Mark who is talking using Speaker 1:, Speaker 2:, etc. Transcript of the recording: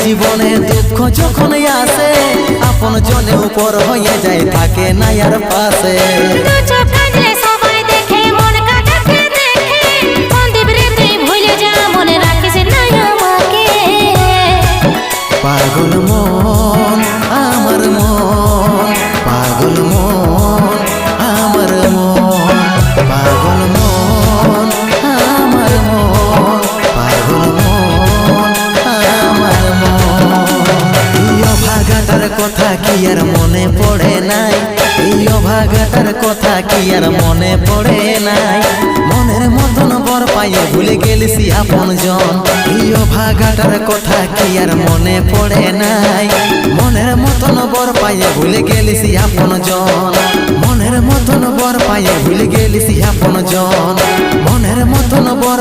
Speaker 1: জীবনে দুঃখ যখন আসে আপন জনে উপর হয়ে যায় থাকে না আর পাশে পাগল মন আমার মন পাগল মন আমার মন পাগল মন আমার মন পাগল মন আমার মন এই অভাগাটার কথা কি আর মনে পড়ে নাই এই অভাগাটার কথা কি আর মনে পড়ে নাই মনের মতন বর পাইয়ে ভুলে গেলিসি আপন জন এই অভাগাটার কথা কি আর মনে পড়ে নাই মনের মতন বর পাইয়ে ভুলে গেলিসি আপন জন মনের মতন বর পাইয়ে ভুলে গেলিসি আপন জন মনের মতন বর